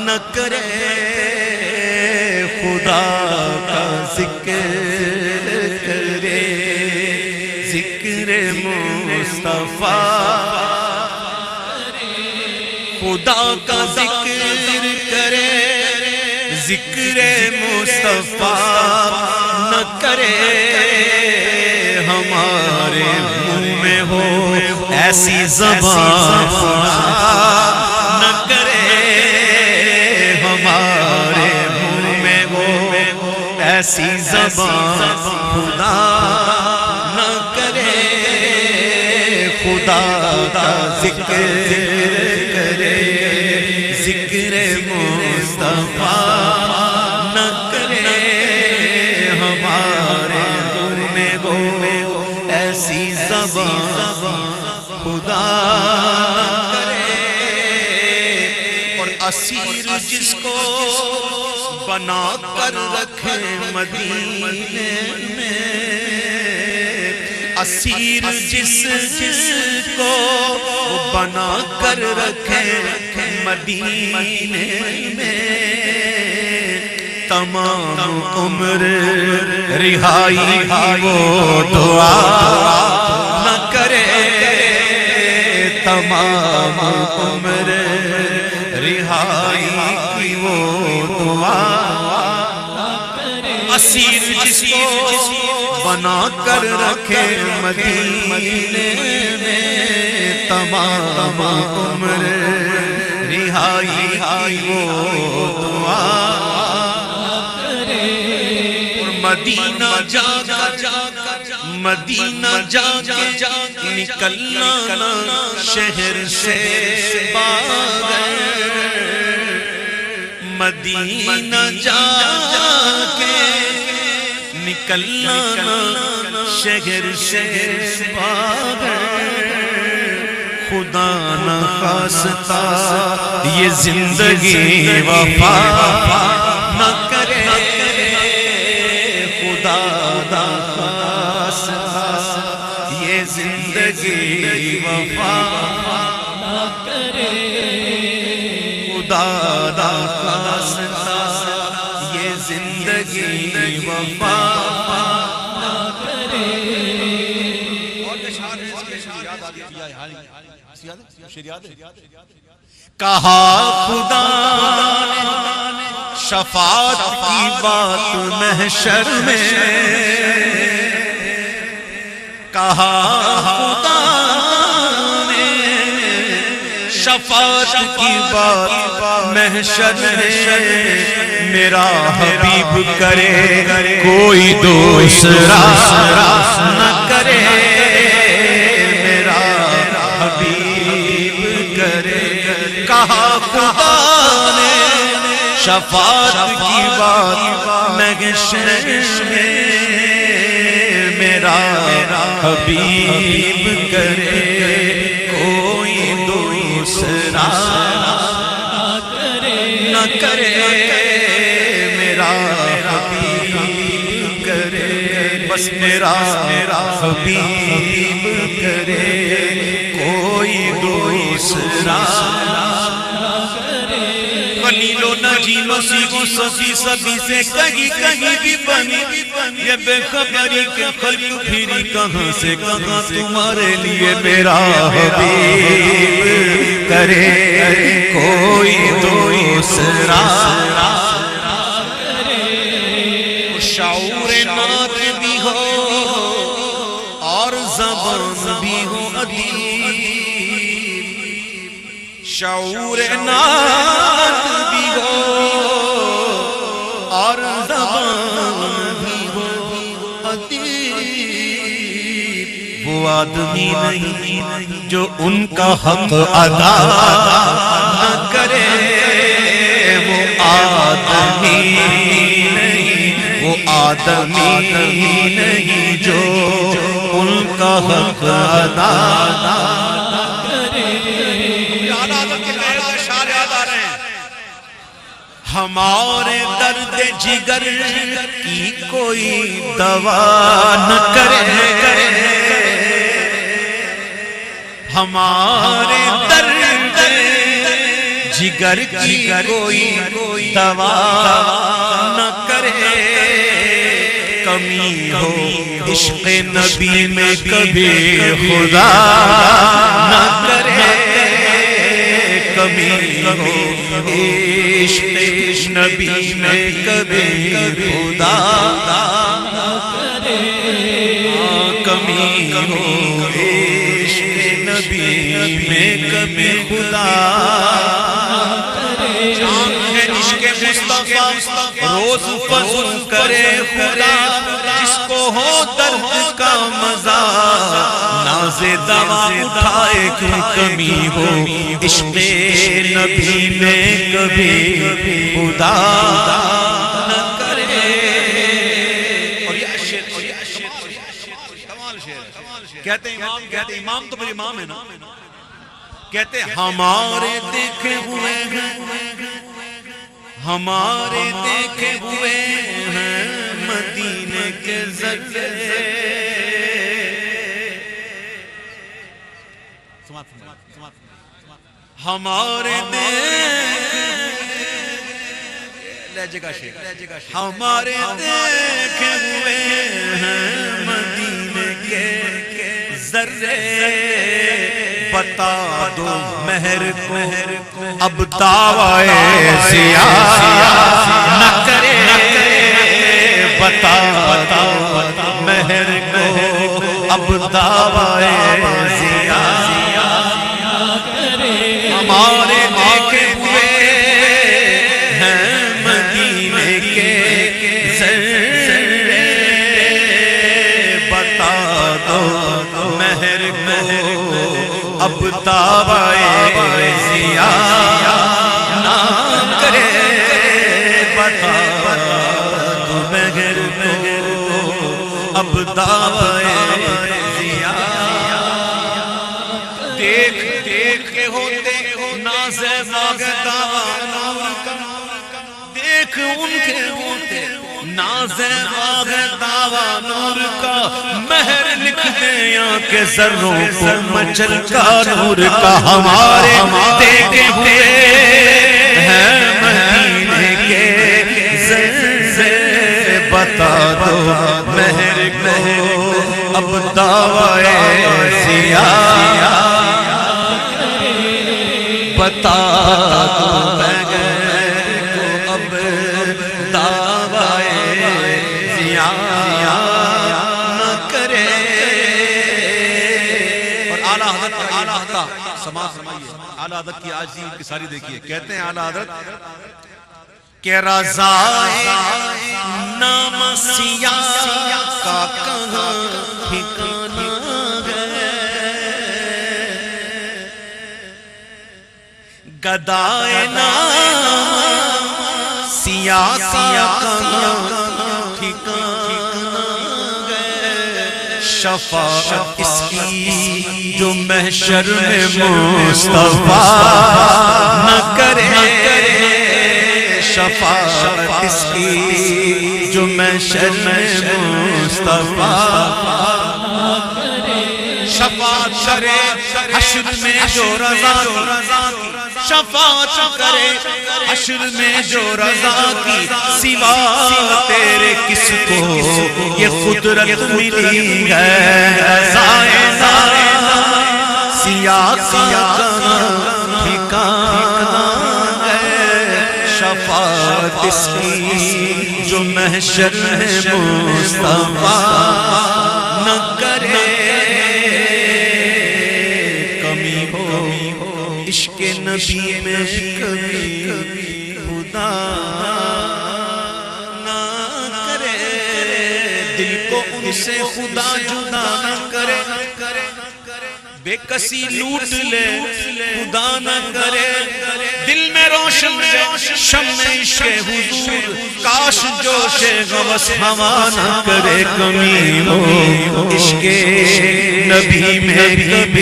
نہ کرے خدا کا ذکر کرے ذکر مصطفیٰ خدا کا ذکر کرے ذکر مصطفیٰ نہ کرے ہمارے منہ میں ہو ایسی زبان نہ کرے ہمارے منہ میں ہو ایسی زبان خدا نہ کرے خدا کا ذکر کرے ذکر مصطفیٰ نہ کرے ہمارے منہ میں ہو ایسی زبان خدا کرے اور اسیر جس کو بنا کر رکھے مدینے میں اسیر جس کو بنا کر رکھے مدینے میں تمام عمر رہائی وہ دعا نہ کرے تمام عمر رہائی کی وہ دعا اسیر جس کو بنا کر رکھے مدینے میں تمام عمر رہائی کی وہ دعا مدینہ جا کے نکلنا شہر سے باہر مدینہ جا کے نکلنا شہر سے باہر خدا نہ خواستہ یہ زندگی وفا نہ کرے خدا نہ خواستہ یہ زندگی وفا نہ کرے خدا نہ خواستہ یہ زندگی وفا نہ کرے کہا خدا نے شفاعت کی بات محشر میں کہا خدا نے شفاعت کی بات محشر میں میرا حبیب کرے کوئی دوسرا نہ کرے میرا حبیب کرے کہا خدا نے شفاعت کی بات محشر میں میرا حبیب کرے کوئی دوسرا نہ کرے میرا حبیب کرے بس میرا حبیب کرے کوئی دوسرا خلیل و نجیم و سیغ و صفی سبھی سے کہیں بھی بنی یہ بے خبری کے خلق پھری کہاں سے کہاں تمہارے لیے میرا حبیب کرے کوئی دوسرا شعور نات بھی ہو اور زبان بھی ہو ادیب شعور نات بھی ہو اور زبان بھی ہو ادیب وہ آدمی نہیں جو ان کا حق ادا نہ کرے وہ آدمی نہیں وہ آدمی نہیں جو ان کا حق ادا ہمارے درد جگر کی کوئی دوا نہ کرے ہمارے درد جگر کی کوئی دوا نہ کرے کمی ہو عشق نبی میں کبھی خدا نہ کرے کمی ہو عشق نبی میں کبھی خدا نہ کرے کمی ہو عشق نبی میں کبھی خدا عشق مصطفیٰ روز فضل کرے خدا جس کو ہو درد کا مزہ ناز دوا اٹھائے کیوں کمی ہو عشق نبی میں کبھی خدا نہ کرے اور یہ شعر کمال شعر کہتے ہیں امام تو پھر امام ہے نا کہتے ہیں ہمارے دیکھے ہوئے ہیں ہمارے دیکھے ہوئے ہیں مدینے کے ذرے ہمارے ہمارے دیکھے ہوئے ہیں مدینے کے ذرے بتا دو مہر کو اب دعویٰ زیاد نہ کرے بتا دو مہر کو اب دعویٰ زیاد نہ کرے ہمارے دیکھے ہوئے ہیں مدینے کے ذرے بتا دو مہر کو اب دعویٰ زیاد نہ کرے بتا دو مہر کو اب دعویٰ زیاد دیکھ کے ہوتے ناز باغ دعویٰ نور کا دیکھ ان کے ہوتے ناز باغ دعویٰ نور کا مہر لکھ دے یہاں کے ذروں کو مچل کا نور کا ہمارے دیکھے ہوئے ہیں مدینے کے ذرے بتا دو مہر کو اب دعویٰ زیاد بتا دو مہر کو اب دعویٰ زیاد نہ کرے اور اعلیٰ حضرت سماعت فرمائیے اعلیٰ حضرت کی عاجزی کی ساری دیکھیے کہتے ہیں اعلیٰ حضرت کہ رضائے نام سیاہ کا کہاں ٹھکانہ ہے گدائے نام سیاہ کا ٹھکانہ ہے شفاعت اس کی جو محشر میں مصطفیٰ نہ کرے شفاعت اس کی جو محشر میں مصطفیٰ شفاعت کرے حشر میں جو رضا کی شفاعت کرے حشر میں جو رضا کی سوا تیرے کس کو یہ قدرت ملی ہے سیاہ ٹھکانہ ہے شفاعت اس کی جو محشر میں مصطفیٰ نہ کرے کمی ہو عشق نبی میں کبھی خدا نہ کرے دل کو ان سے خدا جدا نہ کرے بے کسی لوٹ لے خدا نہ کرے دل میں روشن شمع عشق حضور کاش جوش غوث ہوا نہ کرے کمی ہو عشق نبی میں کبھی